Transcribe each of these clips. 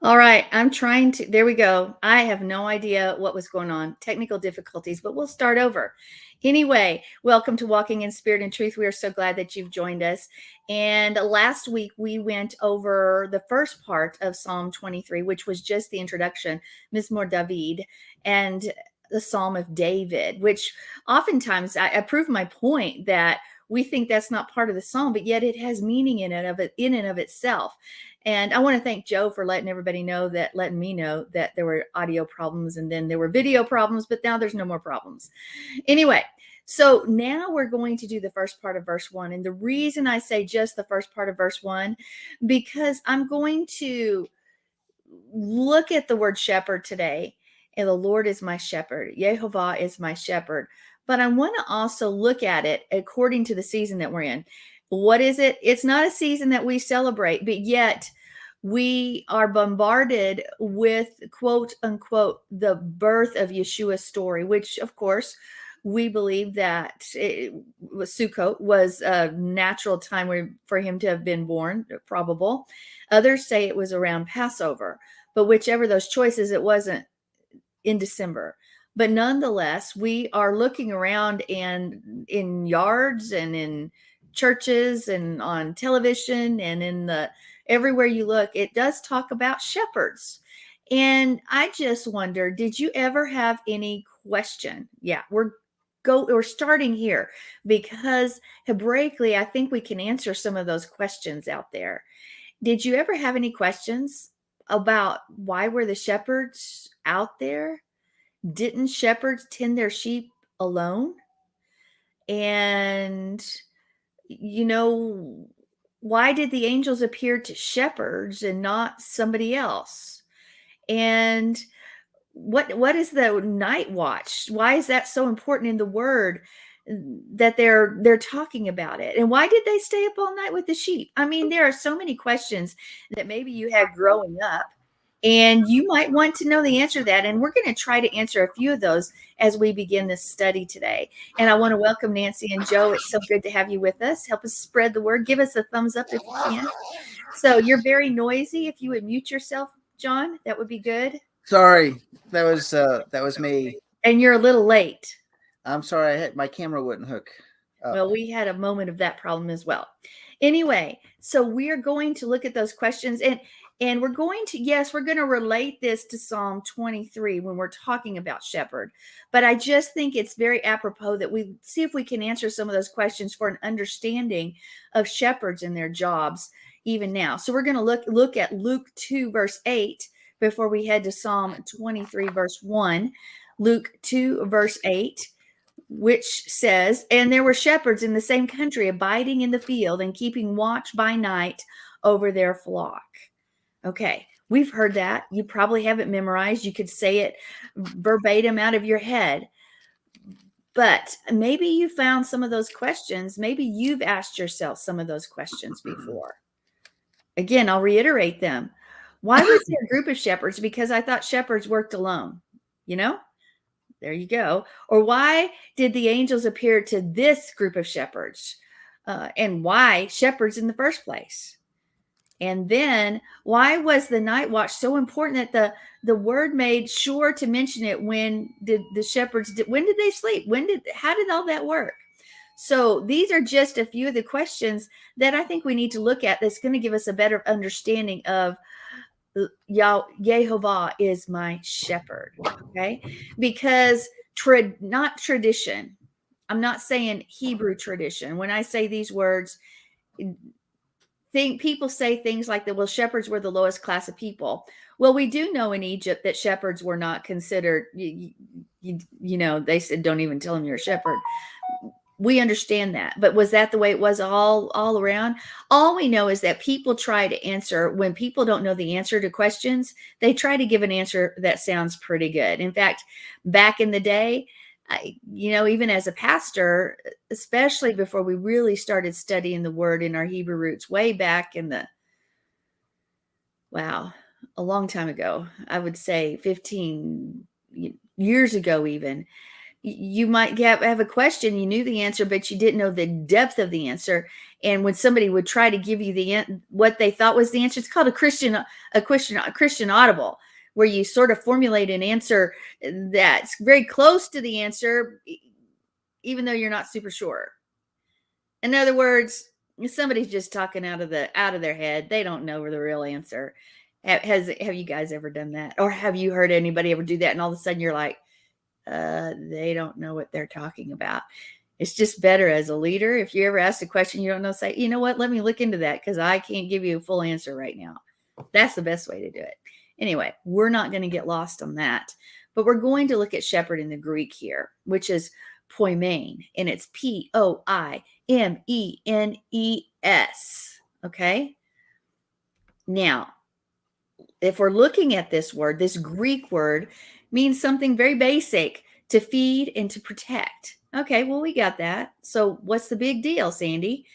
All right, there we go. I have no idea what was going on, technical difficulties, but we'll start over. Anyway, welcome to Walking in Spirit and Truth. We are so glad that you've joined us. And last week we went over the first part of Psalm 23, which was just the introduction, Mizmor David, and the Psalm of David, which oftentimes I prove my point that we think that's not part of the psalm, but yet it has meaning in and of itself. And I want to thank Joe for letting me know that there were audio problems and then there were video problems, but now there's no more problems. Anyway, so now we're going to do the first part of verse 1. And the reason I say just the first part of verse 1, because I'm going to look at the word shepherd today. And the Lord is my shepherd. Yehovah is my shepherd. But I want to also look at it according to the season that we're in. What is it? It's not a season that we celebrate, but yet we are bombarded with, quote unquote, the birth of Yeshua's story, which of course we believe that Sukkot was a natural time for him to have been born, probable. Others say it was around Passover, but whichever those choices, it wasn't in December. But nonetheless, we are looking around and in yards and in churches and on television and everywhere you look, it does talk about shepherds. And I just wonder, did you ever have any question? Yeah, we're starting here because Hebraically, I think we can answer some of those questions out there. Did you ever have any questions about why were the shepherds out there? Didn't shepherds tend their sheep alone? And, why did the angels appear to shepherds and not somebody else? And what is the night watch? Why is that so important in the word that they're talking about it? And why did they stay up all night with the sheep? I mean, there are so many questions that maybe you had growing up, and you might want to know the answer to that. And we're going to try to answer a few of those as we begin this study today. And I want to welcome Nancy and Joe. It's so good to have you with us. Help us spread the word. Give us a thumbs up if you can. So you're very noisy. If you would mute yourself, John, that would be good. Sorry, that was me. And you're a little late. I'm sorry, my camera wouldn't hook up. Well, we had a moment of that problem as well. Anyway, so we're going to look at those questions and we're going to relate this to Psalm 23 when we're talking about shepherd. But I just think it's very apropos that we see if we can answer some of those questions for an understanding of shepherds and their jobs even now. So we're going to look at Luke 2 verse 8 before we head to Psalm 23 verse 1. Luke 2 verse 8, which says, "And there were shepherds in the same country abiding in the field and keeping watch by night over their flock." Okay, we've heard that. You probably have it memorized. You could say it verbatim out of your head. But maybe you found some of those questions. Maybe you've asked yourself some of those questions before. Again, I'll reiterate them. Why was there a group of shepherds? Because I thought shepherds worked alone. There you go. Or why did the angels appear to this group of shepherds? And why shepherds in the first place? And then why was the night watch so important that the word made sure to mention it? When did the shepherds, when did they sleep? How did all that work? So these are just a few of the questions that I think we need to look at that's going to give us a better understanding of Yehovah is my shepherd. Okay. Because not tradition. I'm not saying Hebrew tradition. When I say these words, people say things like that, well, shepherds were the lowest class of people. Well, we do know in Egypt that shepherds were not considered, they said, don't even tell them you're a shepherd. We understand that. But was that the way it was all around? All we know is that people try to answer, when people don't know the answer to questions, they try to give an answer that sounds pretty good. In fact, back in the day, even as a pastor, especially before we really started studying the word in our Hebrew roots, way back in a long time ago, I would say 15 years ago even, You might have a question, you knew the answer, but you didn't know the depth of the answer. And when somebody would try to give you what they thought was the answer, it's called a Christian audible, where you sort of formulate an answer that's very close to the answer, even though you're not super sure. In other words, somebody's just talking out of their head. They don't know the real answer. Have you guys ever done that? Or have you heard anybody ever do that? And all of a sudden you're like, they don't know what they're talking about. It's just better as a leader. If you ever ask a question you don't know, say, you know what, let me look into that, because I can't give you a full answer right now. That's the best way to do it. Anyway, we're not going to get lost on that, but we're going to look at shepherd in the Greek here, which is poimen, and it's Poimenes. Okay. Now, if we're looking at this word, this Greek word means something very basic: to feed and to protect. Okay, well, we got that. So what's the big deal, Sandi?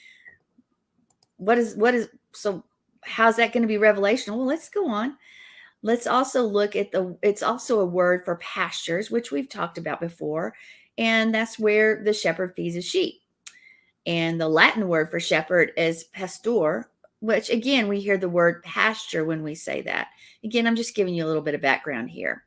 So how's that going to be revelational? Well, let's go on. Let's also look at it's also a word for pastures, which we've talked about before. And that's where the shepherd feeds his sheep. And the Latin word for shepherd is pastor, which again, we hear the word pasture when we say that. Again, I'm just giving you a little bit of background here.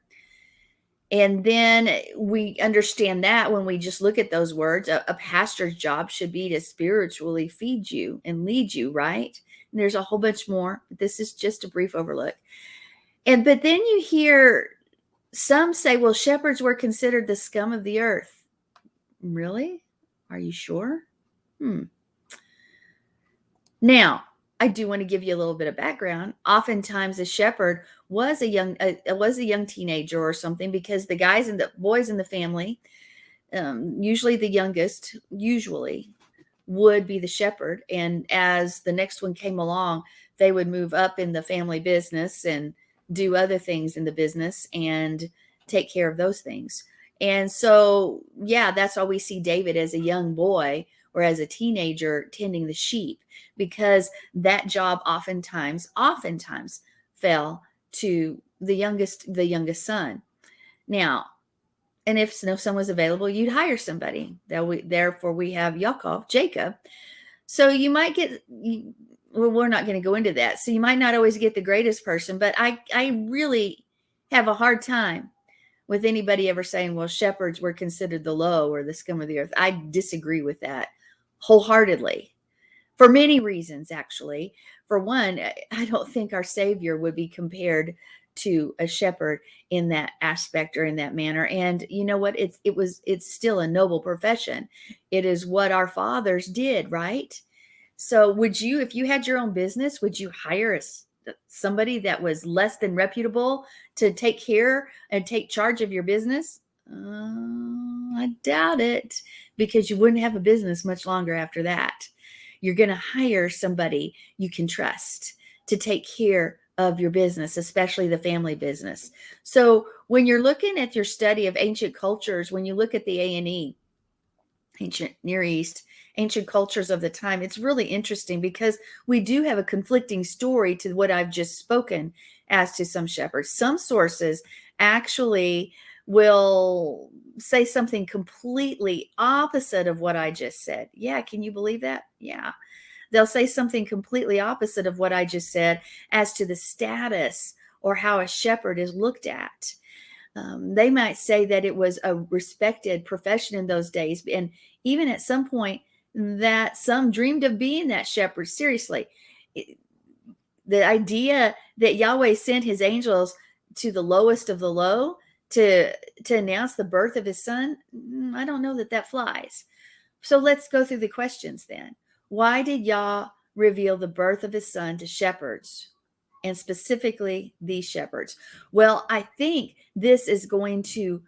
And then we understand that when we just look at those words, a pastor's job should be to spiritually feed you and lead you, right? And there's a whole bunch more, but this is just a brief overlook. But then you hear some say, well, shepherds were considered the scum of the earth. Really? Are you sure? Now, I do want to give you a little bit of background. Oftentimes, a shepherd was a young teenager or something, because the guys and the boys in the family, usually the youngest, would be the shepherd. And as the next one came along, they would move up in the family business and do other things in the business and take care of those things. And so, yeah, that's why we see David as a young boy or as a teenager tending the sheep, because that job oftentimes fell to the youngest son. Now, and if no son was available, you'd hire somebody. Therefore, we have Jacob. So you might get, well, we're not going to go into that. So you might not always get the greatest person, but I really have a hard time with anybody ever saying, well, shepherds were considered the low or the scum of the earth. I disagree with that wholeheartedly, for many reasons, actually. For one, I don't think our Savior would be compared to a shepherd in that aspect or in that manner. And you know what? It's still a noble profession. It is what our fathers did, right? So would you, if you had your own business, would you hire somebody that was less than reputable to take care and take charge of your business? I doubt it, because you wouldn't have a business much longer after that. You're going to hire somebody you can trust to take care of your business, especially the family business. So when you're looking at your study of ancient cultures, when you look at the A&E, ancient Near East, ancient cultures of the time, it's really interesting, because we do have a conflicting story to what I've just spoken as to some shepherds. Some sources actually will say something completely opposite of what I just said. Yeah, can you believe that? Yeah. They'll say something completely opposite of what I just said as to the status or how a shepherd is looked at. They might say that it was a respected profession in those days, and even at some point that some dreamed of being that shepherd. Seriously, the idea that Yahweh sent his angels to the lowest of the low to announce the birth of his son, I don't know that flies. So let's go through the questions then. Why did Yah reveal the birth of his son to shepherds, and specifically these shepherds? Well, I think this is going to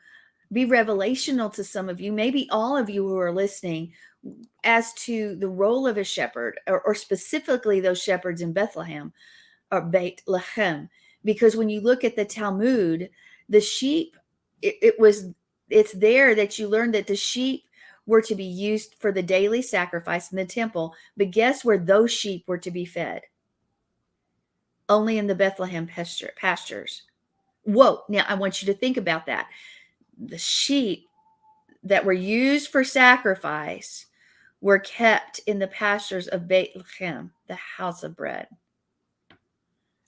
be revelational to some of you, maybe all of you who are listening, as to the role of a shepherd, or specifically those shepherds in Bethlehem or Beit Lehem. Because when you look at the Talmud, the sheep, it's there that you learn that the sheep were to be used for the daily sacrifice in the temple. But guess where those sheep were to be fed? Only in the Bethlehem pastures. Whoa. Now I want you to think about that. The sheep that were used for sacrifice were kept in the pastures of Bethlehem, the house of bread.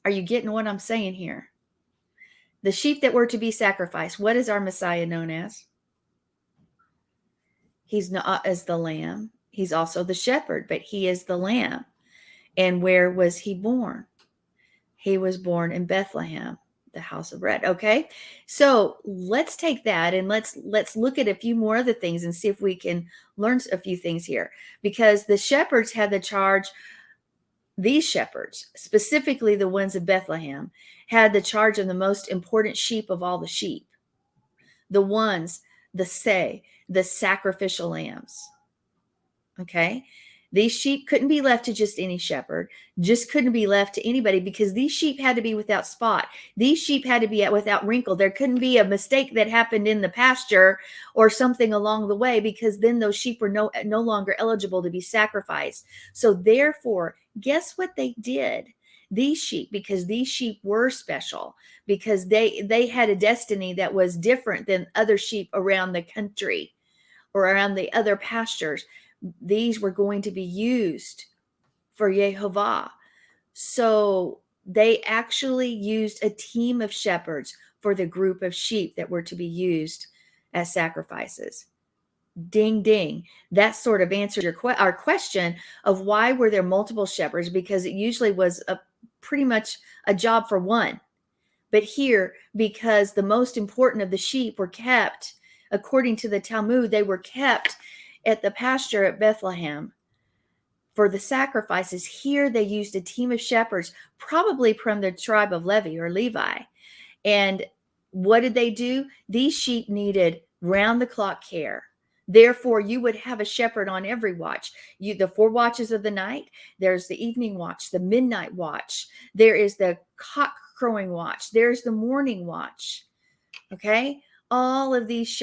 Are you getting what I'm saying here? The sheep that were to be sacrificed, what is our Messiah known as? He's not as the lamb. He's also the shepherd, but he is the lamb. And where was he born? He was born in Bethlehem, the house of bread. Okay. So let's take that and let's look at a few more other things and see if we can learn a few things here, because the shepherds had the charge. These shepherds, specifically the ones of Bethlehem, had the charge of the most important sheep of all the sheep. The ones, the sacrificial lambs. Okay. These sheep couldn't be left to just any shepherd, just couldn't be left to anybody, because these sheep had to be without spot. These sheep had to be without wrinkle. There couldn't be a mistake that happened in the pasture or something along the way, because then those sheep were no longer eligible to be sacrificed. So therefore, guess what they did? These sheep, because these sheep were special, because they had a destiny that was different than other sheep around the country or around the other pastures. These were going to be used for Yehovah. So they actually used a team of shepherds for the group of sheep that were to be used as sacrifices. Ding, ding. That sort of answers our question of why were there multiple shepherds, because it usually was pretty much a job for one. But here, because the most important of the sheep were kept, according to the Talmud, they were kept at the pasture at Bethlehem for the sacrifices. Here they used a team of shepherds, probably from the tribe of Levi. And what did they do? These sheep needed round-the-clock care. Therefore, you would have a shepherd on every watch. The 4 watches of the night, there's the evening watch, the midnight watch, there is the cock crowing watch, there's the morning watch. Okay? All of these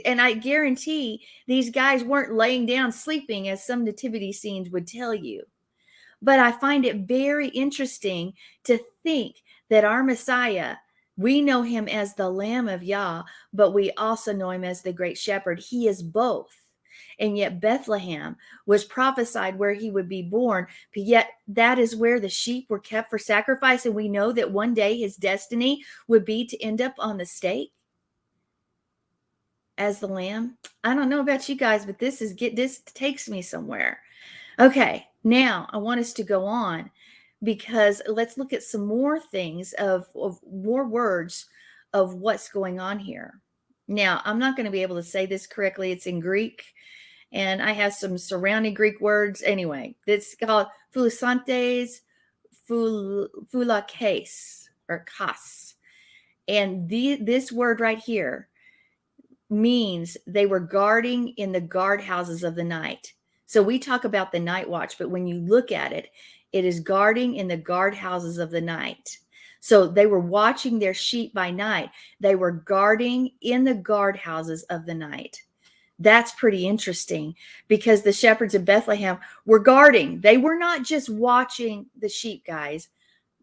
and I guarantee these guys weren't laying down sleeping, as some nativity scenes would tell you. But I find it very interesting to think that our Messiah, we know him as the Lamb of Yah, but we also know him as the Great Shepherd. He is both. And yet Bethlehem was prophesied where he would be born, but yet that is where the sheep were kept for sacrifice. And we know that one day his destiny would be to end up on the stake as the lamb. I don't know about you guys, but this takes me somewhere. Okay, now I want us to go on, because let's look at some more things of more words of what's going on here. Now, I'm not going to be able to say this correctly. It's in Greek, and I have some surrounding Greek words. Anyway, it's called phulusantes, phulakes, or kas. And this word right here means they were guarding in the guardhouses of the night. So we talk about the night watch, but when you look at it, it is guarding in the guardhouses of the night. So they were watching their sheep by night. They were guarding in the guardhouses of the night. That's pretty interesting, because the shepherds of Bethlehem were guarding. They were not just watching the sheep, guys.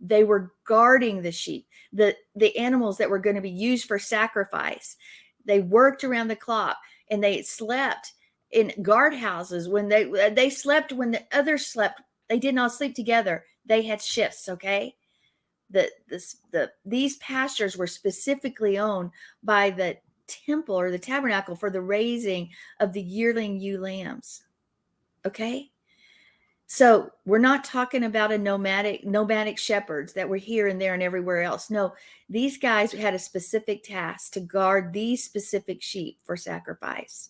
They were guarding the sheep, the animals that were going to be used for sacrifice. They worked around the clock, and they slept in guardhouses. When they slept when the others slept, they did not sleep together. They had shifts. Okay, these pastures were specifically owned by the temple or the tabernacle for the raising of the yearling ewe lambs. Okay, so we're not talking about a nomadic shepherds that were here and there and everywhere else. No, these guys had a specific task to guard these specific sheep for sacrifice.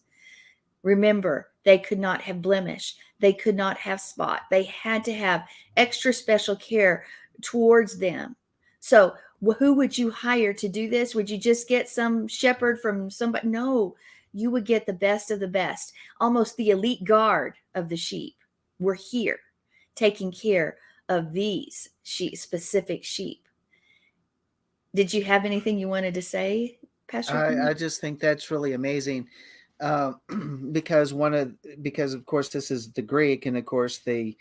Remember, they could not have blemish. They could not have spot. They had to have extra special care towards them. So who would you hire to do this? Would you just get some shepherd from somebody? No, you would get the best of the best, almost the elite guard of the sheep. We're here taking care of these specific sheep. Did you have anything you wanted to say, Pastor? I just think that's really amazing, because of course this is the Greek, and of course the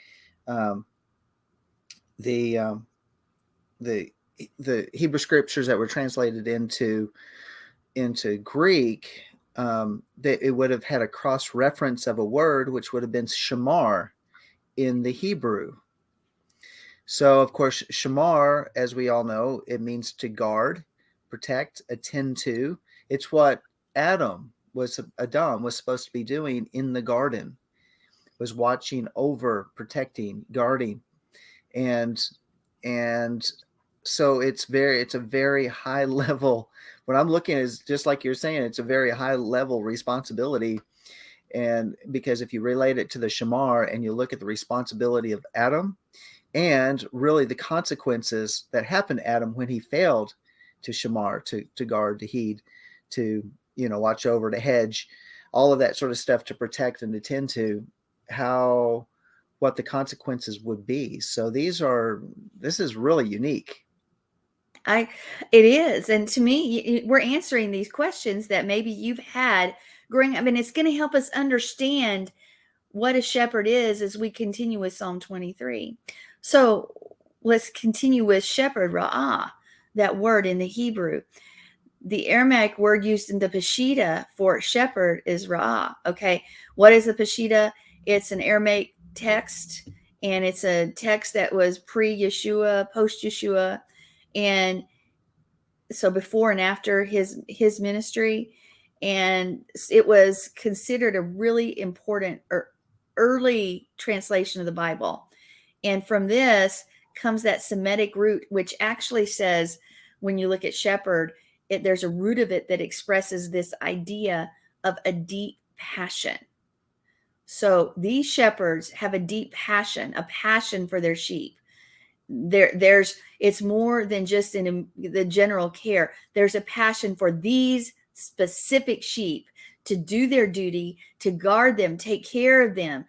Hebrew scriptures that were translated into Greek that it would have had a cross reference of a word, which would have been shamar in the Hebrew. So, of course, shamar, as we all know, it means to guard, protect, attend to. It's what Adam was supposed to be doing in the garden, was watching over, protecting, guarding, and and so it's a very high level. What I'm looking at is just like you're saying, it's a very high level responsibility. And because if you relate it to the shamar and you look at the responsibility of Adam, and really the consequences that happened to Adam when he failed to shamar, to guard, to heed, to watch over, to hedge, all of that sort of stuff, to protect and attend to, how what the consequences would be. So this is really unique. It is. And to me, we're answering these questions that maybe you've had growing up, and it's going to help us understand what a shepherd is as we continue with Psalm 23. So let's continue with shepherd, ra'ah, that word in the Hebrew. The Aramaic word used in the Peshitta for shepherd is ra'ah. Okay. What is the Peshitta? It's an Aramaic text, and it's a text that was pre-Yeshua, post-Yeshua, and so before and after his ministry. And it was considered a really important or early translation of the Bible. And from this comes that Semitic root, which actually says, when you look at shepherd, there's a root of it that expresses this idea of a deep passion. So these shepherds have a deep passion, a passion for their sheep. There's it's more than just in the general care. There's a passion for these specific sheep, to do their duty, to guard them, take care of them,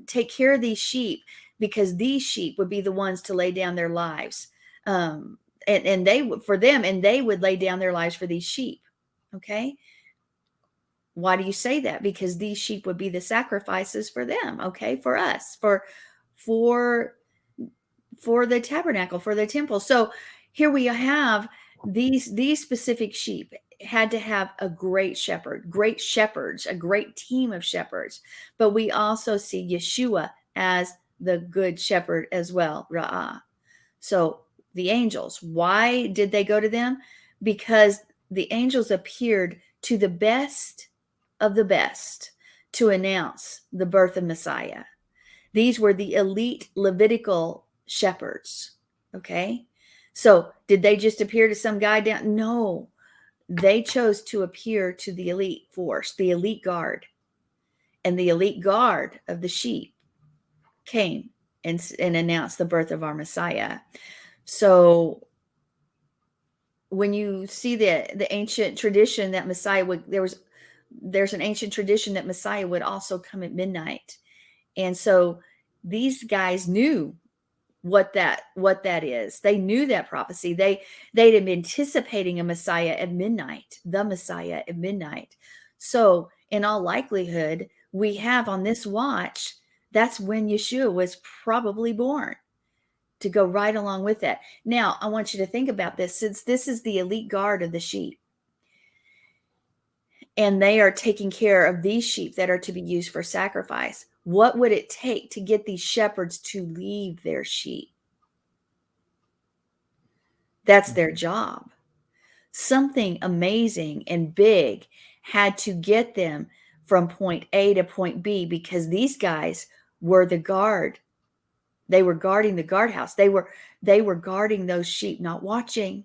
take care of these sheep, because these sheep would be the ones to lay down their lives. And they for them, and they would lay down their lives for these sheep. Okay. Why do you say that? Because these sheep would be the sacrifices for them. Okay. For us, for the tabernacle, for the temple. So here we have these specific sheep had to have a great shepherd, great shepherds, a great team of shepherds. But we also see Yeshua as the good shepherd as well, Ra'ah. So the angels, why did they go to them? Because the angels appeared to the best of the best to announce the birth of Messiah. These were the elite Levitical shepherds. Okay. So did they just appear to some guy down? No, they chose to appear to the elite force, the elite guard. And the elite guard of the sheep came and announced the birth of our Messiah. So when you see the ancient tradition that Messiah would, there's an ancient tradition that Messiah would also come at midnight. And so these guys knew what that is. They knew that prophecy. They'd been anticipating a Messiah at midnight, the Messiah at midnight. So in all likelihood, we have on this watch, that's when Yeshua was probably born, to go right along with that. Now, I want you to think about this, since this is the elite guard of the sheep, and they are taking care of these sheep that are to be used for sacrifice. What would it take to get these shepherds to leave their sheep? That's their job. Something amazing and big had to get them from point A to point B, because these guys were the guard. They were guarding the guardhouse. They were guarding those sheep, not watching.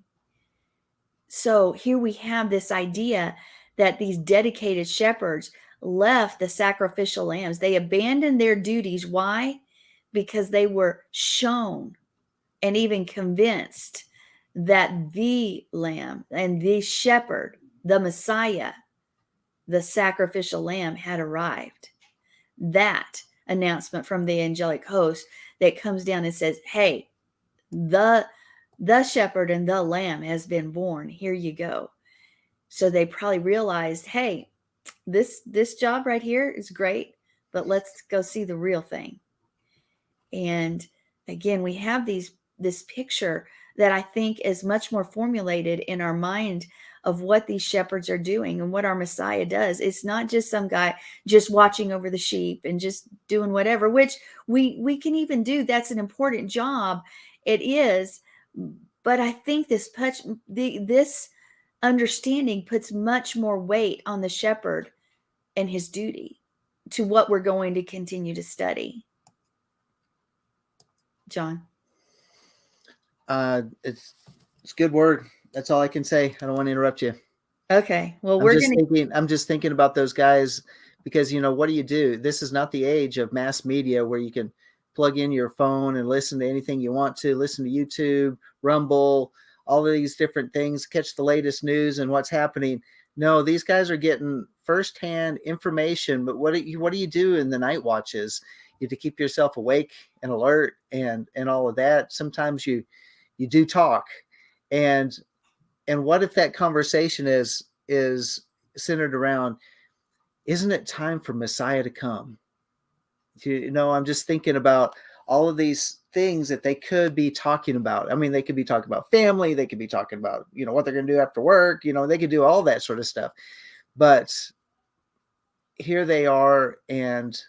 So here we have this idea that these dedicated shepherds left the sacrificial lambs. They abandoned their duties. Why? Because they were shown and even convinced that the lamb and the shepherd, the Messiah, the sacrificial lamb, had arrived. That announcement from the angelic host that comes down and says, hey, the shepherd and the lamb has been born. Here you go. So they probably realized, hey, this job right here is great, but let's go see the real thing. And again, we have this picture that I think is much more formulated in our mind of what these shepherds are doing and what our Messiah does. It's not just some guy just watching over the sheep and just doing whatever, which we can even do. That's an important job. It is. But I think this understanding puts much more weight on the shepherd and his duty to what we're going to continue to study. John. It's a good word. That's all I can say. I don't want to interrupt you. Okay. Well, I'm just thinking about those guys because, what do? This is not the age of mass media where you can plug in your phone and listen to anything you want to, listen to YouTube, Rumble, all of these different things, catch the latest news and what's happening. No, these guys are getting firsthand information. But what do you do in the night watches? You have to keep yourself awake and alert and all of that. Sometimes you do talk. And what if that conversation is centered around, isn't it time for Messiah to come? I'm just thinking about all of these things that they could be talking about. I mean, they could be talking about family. They could be talking about, what they're going to do after work. They could do all that sort of stuff. But here they are, and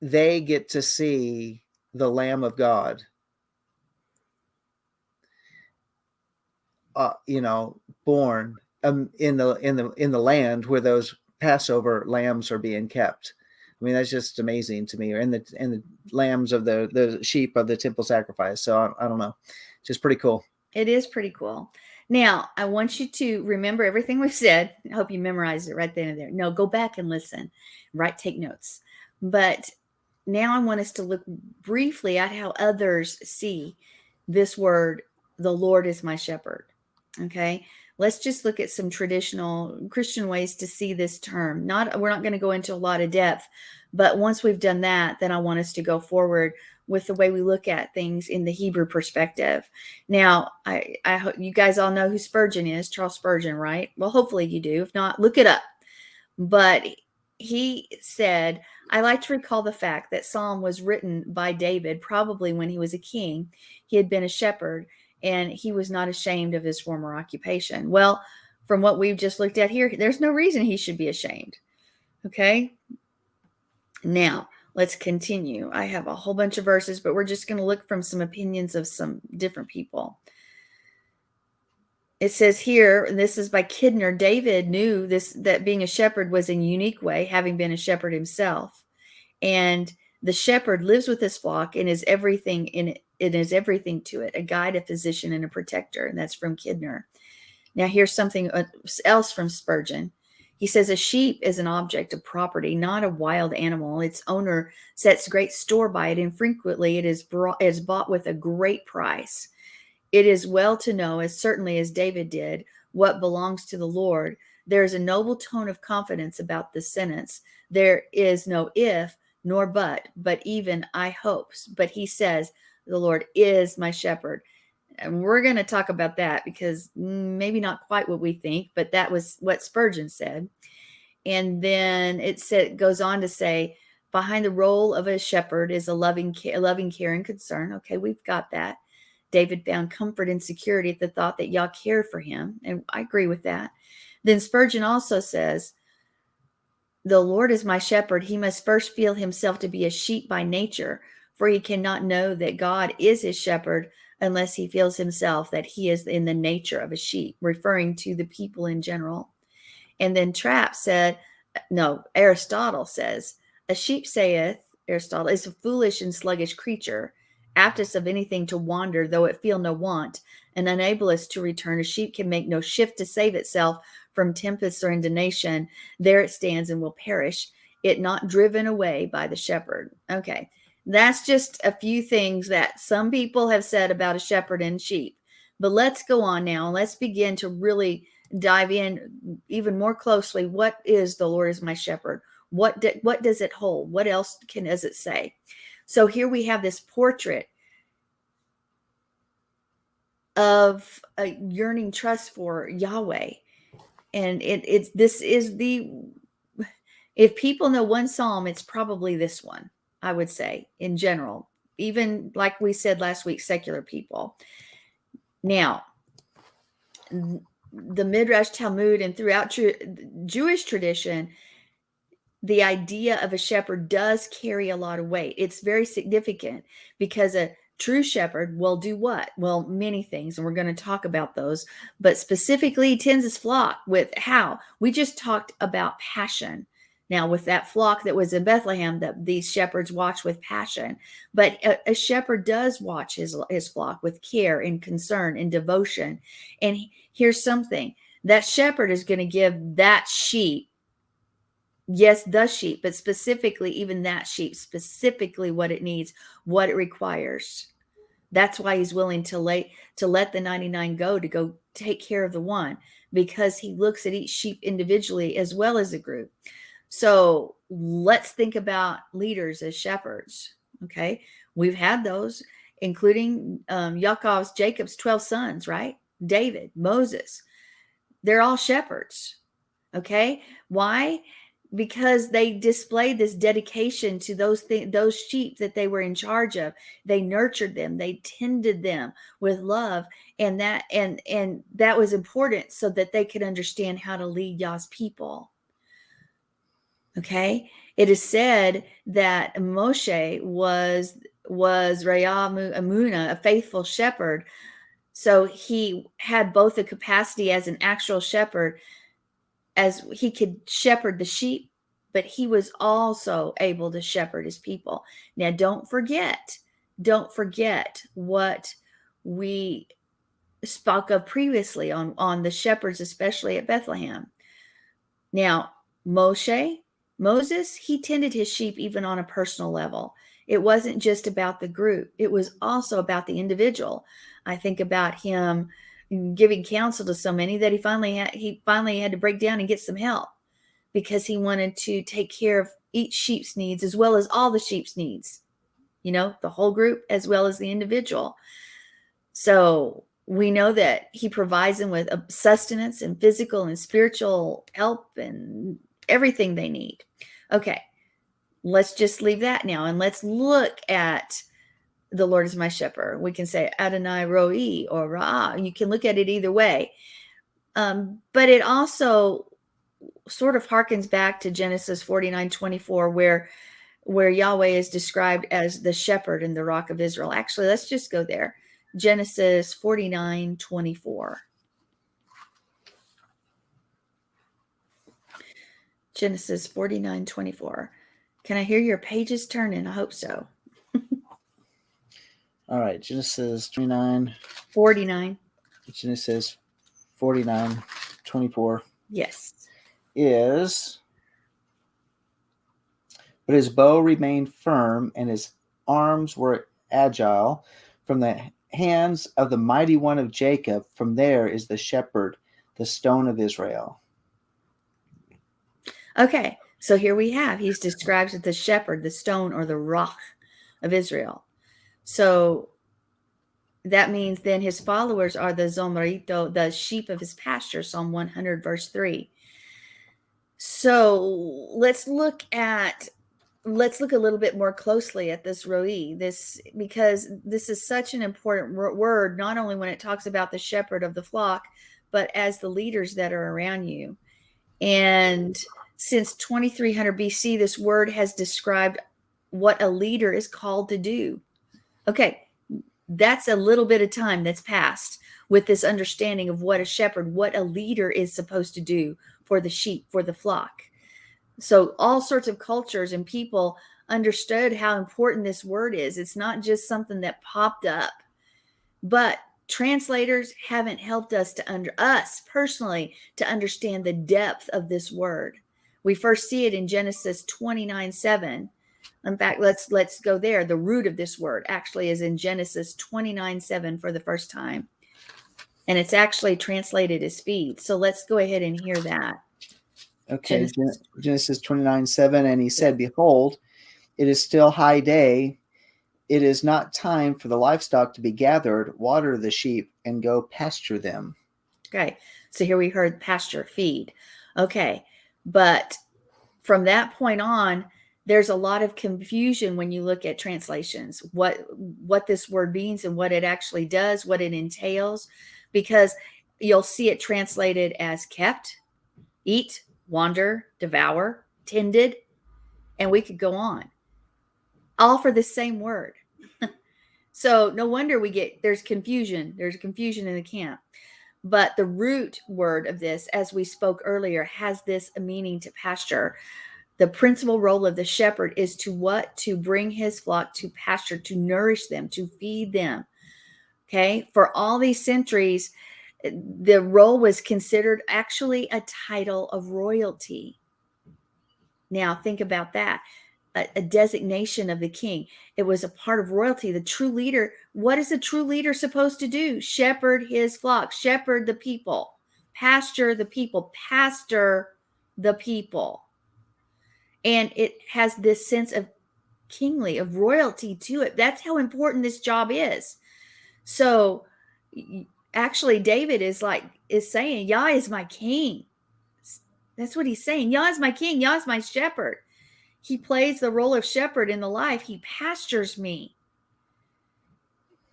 they get to see the Lamb of God, born in the land where those Passover lambs are being kept. I mean, that's just amazing to me. And the lambs of the sheep of the temple sacrifice. So I don't know, just pretty cool. It is pretty cool. Now, I want you to remember everything we've said. I hope you memorized it right then and there. No, go back and listen, take notes. But now I want us to look briefly at how others see this word, the Lord is my shepherd. Okay, let's just look at some traditional Christian ways to see this term. We're not going to go into a lot of depth, but once we've done that, then I want us to go forward with the way we look at things in the Hebrew perspective. Now, I hope you guys all know who Spurgeon is, Charles Spurgeon, right? Well, hopefully you do. If not, look it up. But he said, I like to recall the fact that Psalm was written by David, probably when he was a king. He had been a shepherd, and he was not ashamed of his former occupation. Well, from what we've just looked at here, there's no reason he should be ashamed. Okay? Now, let's continue. I have a whole bunch of verses, but we're just going to look from some opinions of some different people. It says here, and this is by Kidner, David knew that being a shepherd was in a unique way, having been a shepherd himself. And the shepherd lives with his flock and is everything in it. It is everything to it, a guide, a physician, and a protector. And that's from Kidner. Now, here's something else from Spurgeon. He says, a sheep is an object of property, not a wild animal. Its owner sets great store by it, and frequently it is bought with a great price. It is well to know, as certainly as David did, what belongs to the Lord. There is a noble tone of confidence about this sentence. There is no if nor but even I hopes. But he says, the Lord is my shepherd. And we're going to talk about that because maybe not quite what we think, but that was what Spurgeon said. And then it goes on to say, behind the role of a shepherd is a loving care and concern. Okay, we've got that. David found comfort and security at the thought that Yah cared for him. And I agree with that. Then Spurgeon also says, the Lord is my shepherd. He must first feel himself to be a sheep by nature, for he cannot know that God is his shepherd unless he feels himself that he is in the nature of a sheep, referring to the people in general. And then Aristotle says, a sheep saith, Aristotle, is a foolish and sluggish creature, aptest of anything to wander, though it feel no want, and unablest to return. A sheep can make no shift to save itself from tempests or indignation. There it stands and will perish, it not driven away by the shepherd. Okay, that's just a few things that some people have said about a shepherd and sheep. But let's go on now. Let's begin to really dive in even more closely. What is the Lord is my shepherd? What does it hold? What else does it say? So here we have this portrait of a yearning trust for Yahweh. And if people know one psalm, it's probably this one, I would say, in general, even like we said last week, secular people. Now, the Midrash Talmud and throughout Jewish tradition, the idea of a shepherd does carry a lot of weight. It's very significant because a true shepherd will do what? Well, many things, and we're going to talk about those, but specifically he tends his flock with how? We just talked about passion. Now, with that flock that was in Bethlehem, that these shepherds watch with passion, but a shepherd does watch his flock with care and concern and devotion. And here's something: that shepherd is going to give that sheep, yes, the sheep, but specifically even that sheep, specifically what it needs, what it requires. That's why he's willing to let the 99 go, to go take care of the one, because he looks at each sheep individually as well as a group. So let's think about leaders as shepherds. Okay, we've had those, including Jacob's 12 sons, right? David, Moses, they're all shepherds. Okay, why? Because they displayed this dedication to those sheep that they were in charge of. They nurtured them, they tended them with love, and that was important so that they could understand how to lead Yah's people. Okay, it is said that Moshe was Raya Amuna, a faithful shepherd. So he had both the capacity as an actual shepherd, as he could shepherd the sheep, but he was also able to shepherd his people. Now, don't forget what we spoke of previously on the shepherds, especially at Bethlehem. Now, Moses, he tended his sheep even on a personal level. It wasn't just about the group. It was also about the individual. I think about him giving counsel to so many that he finally had to break down and get some help, because he wanted to take care of each sheep's needs as well as all the sheep's needs, the whole group as well as the individual. So we know that he provides them with sustenance and physical and spiritual help and everything they need. Okay, let's just leave that now, and let's look at the Lord is my shepherd. We can say Adonai Roi or Ra'ah. You can look at it either way. But it also sort of harkens back to Genesis 49:24, where Yahweh is described as the shepherd and the rock of Israel. Actually, let's just go there. Genesis 49:24. Genesis 49:24. Can I hear your pages turning? I hope so. All right, Genesis 49. Genesis 49:24. Yes. But his bow remained firm, and his arms were agile from the hands of the mighty one of Jacob. From there is the shepherd, the stone of Israel. Okay, so here we have, he's described as the shepherd, the stone, or the rock of Israel. So that means then his followers are the Zomrito, the sheep of his pasture, Psalm 100, verse 3. So let's look a little bit more closely at this Roi, because this is such an important word, not only when it talks about the shepherd of the flock, but as the leaders that are around you. And since 2300 BC, this word has described what a leader is called to do. Okay, that's a little bit of time that's passed with this understanding of what a shepherd, what a leader is supposed to do for the sheep, for the flock. So all sorts of cultures and people understood how important this word is. It's not just something that popped up, but translators haven't helped us personally to understand the depth of this word. We first see it in Genesis 29:7. In fact, let's go there. The root of this word actually is in Genesis 29:7 for the first time. And it's actually translated as feed. So let's go ahead and hear that. Okay, Genesis 29:7. And he said, behold, it is still high day. It is not time for the livestock to be gathered. Water the sheep and go pasture them. Okay, so here we heard pasture, feed. Okay, but from that point on, there's a lot of confusion when you look at translations, what this word means and what it actually does, what it entails, because You'll see it translated as kept, eat, wander, devour, tended, and we could go on. All for the same word. So no wonder there's confusion. There's confusion in the camp. But the root word of this, as we spoke earlier, has this meaning to pasture. The principal role of the shepherd is to bring his flock to pasture, to nourish them, to feed them. Okay. For all these centuries, the role was considered actually a title of royalty. Now think about that. A designation of the king. It was a part of royalty. The true leader, what is a true leader supposed to do? Shepherd his flock, shepherd the people, pasture the people, pastor the people. And it has this sense of kingly, of royalty to it. That's how important this job is. So actually, David is saying, Yah is my king. That's what he's saying. Yah is my king. Yah is my shepherd. He plays the role of shepherd in the life. He pastures me.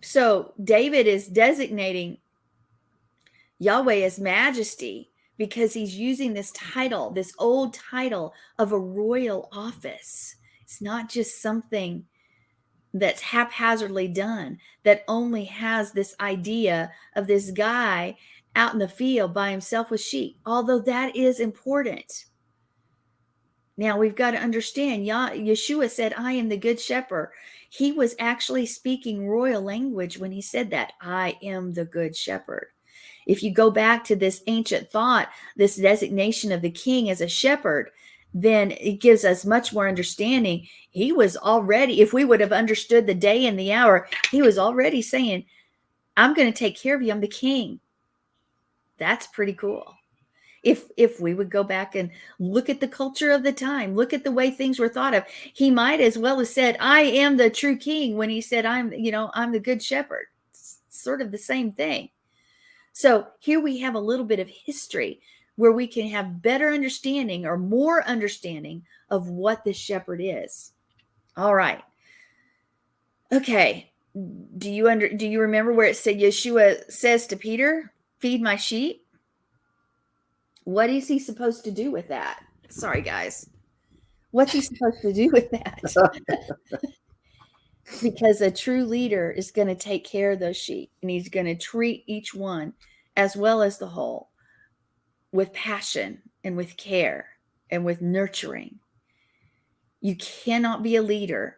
So David is designating Yahweh as majesty because he's using this title, this old title of a royal office. It's not just something that's haphazardly done, that only has this idea of this guy out in the field by himself with sheep, although that is important. Now we've got to understand, Yeshua said, I am the good shepherd. He was actually speaking royal language when he said that, I am the good shepherd. If you go back to this ancient thought, this designation of the king as a shepherd, then it gives us much more understanding. He was already, if we would have understood the day and the hour, he was already saying, I'm going to take care of you. I'm the king. That's pretty cool. If we would go back and look at the culture of the time, look at the way things were thought of, he might as well have said, I am the true king when he said, I'm the good shepherd. It's sort of the same thing. So here we have a little bit of history where we can have better understanding or more understanding of what the shepherd is. All right. Okay. Do you remember where it said Yeshua says to Peter, feed my sheep? What is he supposed to do with that? Sorry, guys. What's he supposed to do with that? Because a true leader is going to take care of those sheep, and he's going to treat each one as well as the whole with passion and with care and with nurturing. You cannot be a leader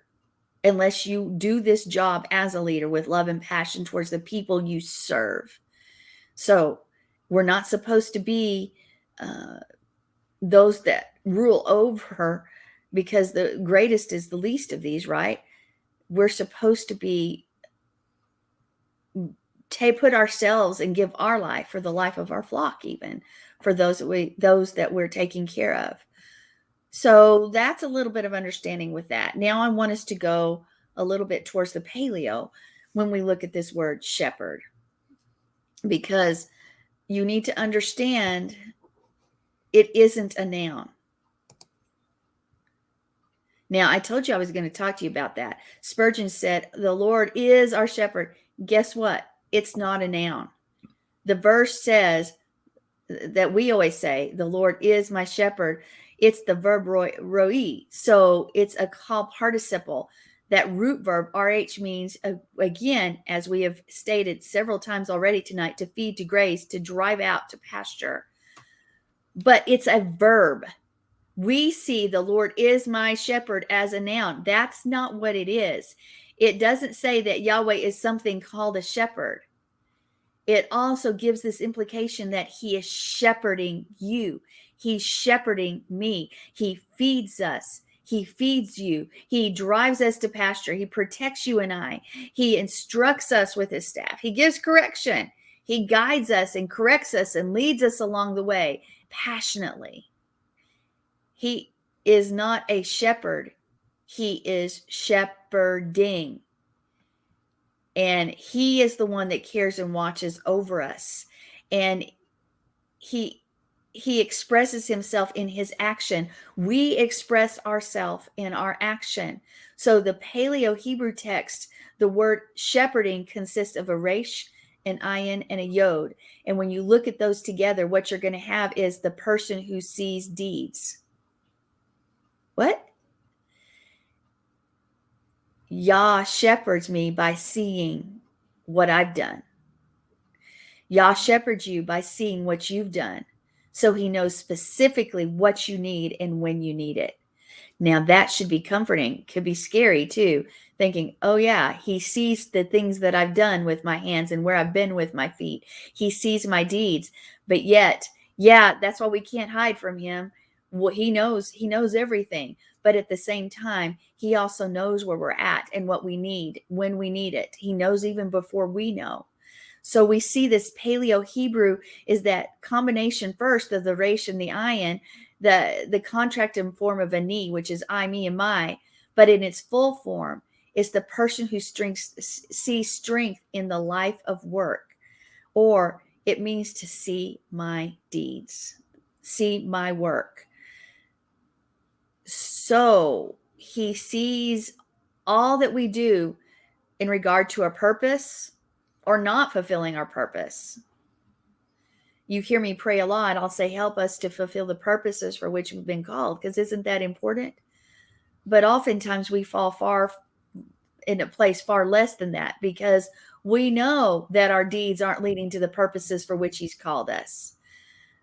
unless you do this job as a leader with love and passion towards the people you serve. So we're not supposed to be those that rule over, because the greatest is the least of these, right? We're supposed to be put ourselves and give our life for the life of our flock, even for those that we're taking care of. So that's a little bit of understanding with that. Now I want us to go a little bit towards the paleo when we look at this word shepherd, because you need to understand it isn't a noun. Now, I told you I was going to talk to you about that. Spurgeon said, the Lord is our shepherd. Guess what? It's not a noun. The verse says that we always say, the Lord is my shepherd. It's the verb roi. So it's a call participle. That root verb, RH, means, again, as we have stated several times already tonight, to feed, to graze, to drive out, to pasture. But it's a verb. We see the Lord is my shepherd as a noun. That's not what it is. It doesn't say that Yahweh is something called a shepherd. It also gives this implication that he is shepherding you. He's shepherding me. He feeds us. He feeds you. He drives us to pasture. He protects you and I. He instructs us with his staff. He gives correction. He guides us and corrects us and leads us along the way passionately. He is not a shepherd. He is shepherding. And he is the one that cares and watches over us. And he expresses himself in his action. We express ourselves in our action. So the Paleo Hebrew text, the word shepherding consists of a resh an ayin, and a yod. And when you look at those together, what you're going to have is the person who sees deeds. What? Yah shepherds me by seeing what I've done. Yah shepherds you by seeing what you've done. So he knows specifically what you need and when you need it. Now that should be comforting. Could be scary too, thinking, oh yeah, he sees the things that I've done with my hands and where I've been with my feet. He sees my deeds. But yet, yeah, that's why we can't hide from him. Well, he knows everything. But at the same time, he also knows where we're at and what we need when we need it. He knows even before we know. So we see this Paleo Hebrew is that combination first of the resh and the ayin, the contracted form of ani, which is I, me, and my, but in its full form, is the person who sees strength in the life of work, or it means to see my deeds, see my work. So he sees all that we do in regard to our purpose or not fulfilling our purpose. You hear me pray a lot. I'll say, help us to fulfill the purposes for which we've been called, because isn't that important? But oftentimes we fall far in a place far less than that, because we know that our deeds aren't leading to the purposes for which he's called us.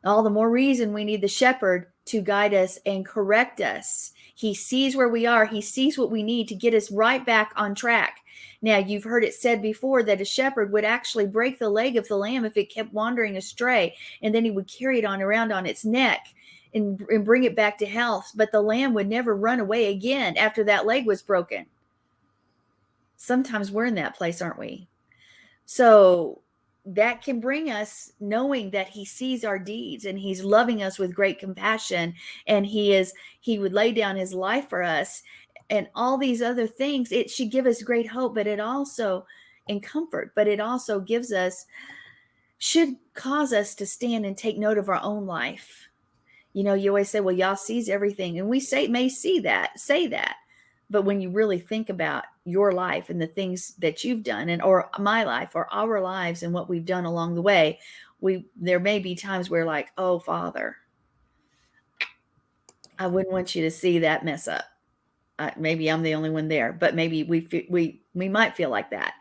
All the more reason we need the shepherd to guide us and correct us. He sees where we are. He sees what we need to get us right back on track. Now, you've heard it said before that a shepherd would actually break the leg of the lamb if it kept wandering astray, and then he would carry it around on its neck and bring it back to health. But the lamb would never run away again after that leg was broken. Sometimes we're in that place, aren't we? So that can bring us knowing that he sees our deeds and he's loving us with great compassion, and he would lay down his life for us and all these other things. It should give us great hope, but it also, and comfort, but it also should cause us to stand and take note of our own life. You know, you always say, well, Yah sees everything. And we may say that. But when you really think about your life and the things that you've done, or my life or our lives and what we've done along the way, there may be times where like, oh, Father, I wouldn't want you to see that mess up. Maybe I'm the only one there, but maybe we might feel like that.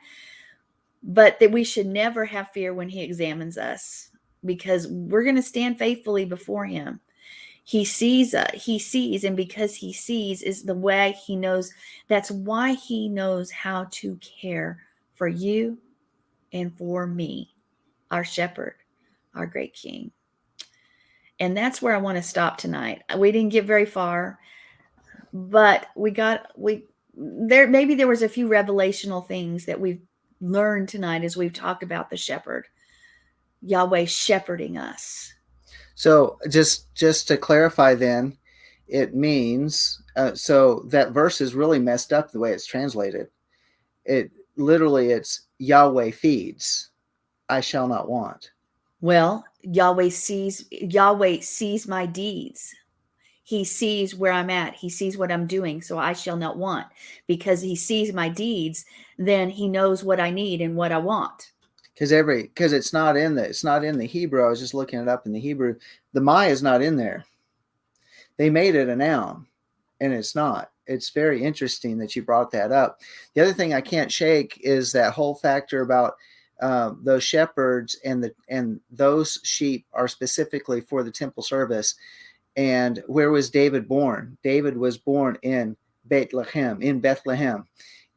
But that we should never have fear when he examines us, because we're going to stand faithfully before him. He sees, and because he sees is the way he knows. That's why he knows how to care for you and for me, our shepherd, our great king. And that's where I want to stop tonight. We didn't get very far, but maybe there was a few revelational things that we've learned tonight as we've talked about the shepherd, Yahweh shepherding us. So just to clarify then, it means, so that verse is really messed up the way it's translated. It's Yahweh feeds, I shall not want. Well, Yahweh sees my deeds. He sees where I'm at. He sees what I'm doing. So I shall not want, because he sees my deeds. Then he knows what I need and what I want. Because it's not in the Hebrew. I was just looking it up in the Hebrew. The my is not in there. They made it a noun, and it's not. It's very interesting that you brought that up. The other thing I can't shake is that whole factor about those shepherds and those sheep are specifically for the temple service. And where was David born? David was born in Bethlehem.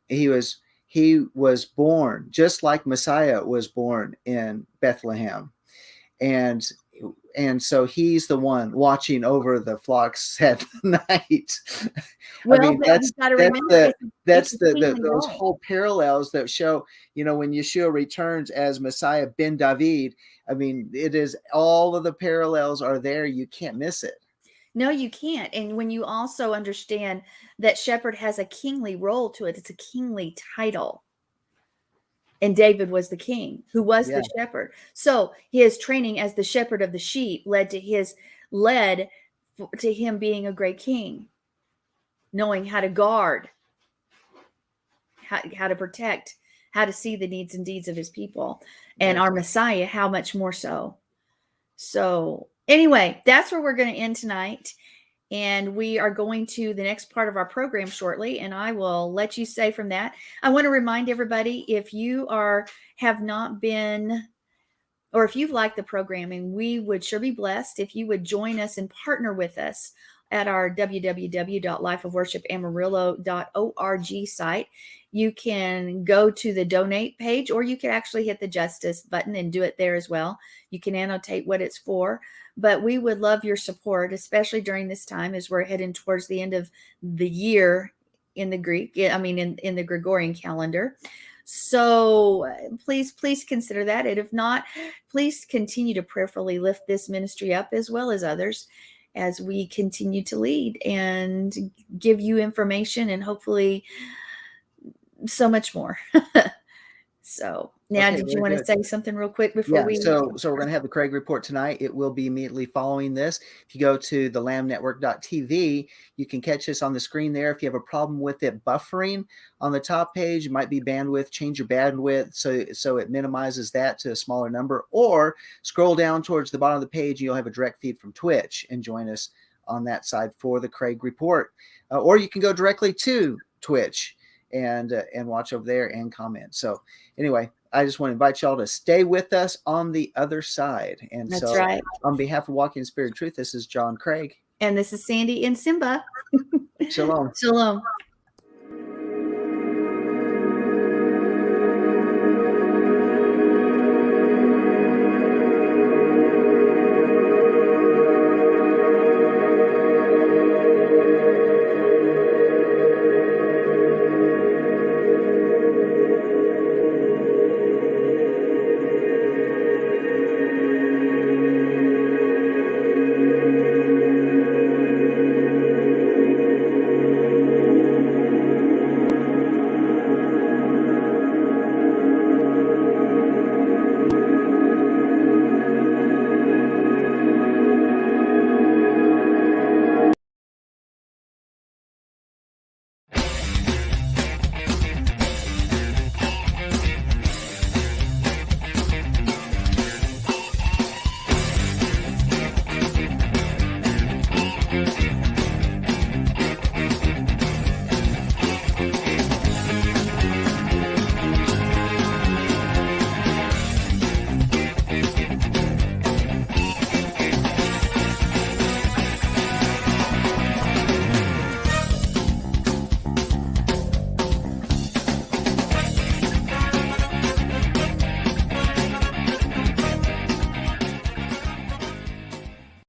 He was born just like Messiah was born in Bethlehem. And so he's the one watching over the flocks at night. Well, I mean, that's those whole parallels that show, when Yeshua returns as Messiah ben David, I mean, it is all of the parallels are there. You can't miss it. No, you can't. And when you also understand that shepherd has a kingly role to it, it's a kingly title. And David was the king who was the shepherd. So his training as the shepherd of the sheep led to him being a great king, knowing how to guard, how to protect, how to see the needs and deeds of his people, and our Messiah, how much more so. So anyway, that's where we're going to end tonight. And we are going to the next part of our program shortly, and I will let you say from that. I want to remind everybody, if you have not been, or if you've liked the programming, we would sure be blessed if you would join us and partner with us at our www.lifeofworshipamarillo.org site. You can go to the donate page, or you can actually hit the justice button and do it there as well. You can annotate what it's for, but we would love your support, especially during this time as we're heading towards the end of the year in the in the Gregorian calendar. So please consider that. And if not, please continue to prayerfully lift this ministry up as well as others as we continue to lead and give you information and hopefully so much more. So now, did you want to say something real quick before we? So we're going to have the Craig Report tonight. It will be immediately following this. If you go to the lambnetwork.tv, you can catch us on the screen there. If you have a problem with it buffering on the top page, it might be bandwidth. Change your bandwidth so it minimizes that to a smaller number, or scroll down towards the bottom of the page. You'll have a direct feed from Twitch and join us on that side for the Craig Report. Or you can go directly to Twitch and watch over there and comment. So anyway, I just want to invite y'all to stay with us on the other side. And that's so right. On behalf of Walking in Spirit and Truth, this is John Craig. And this is Sandi and Simba. Shalom. Shalom.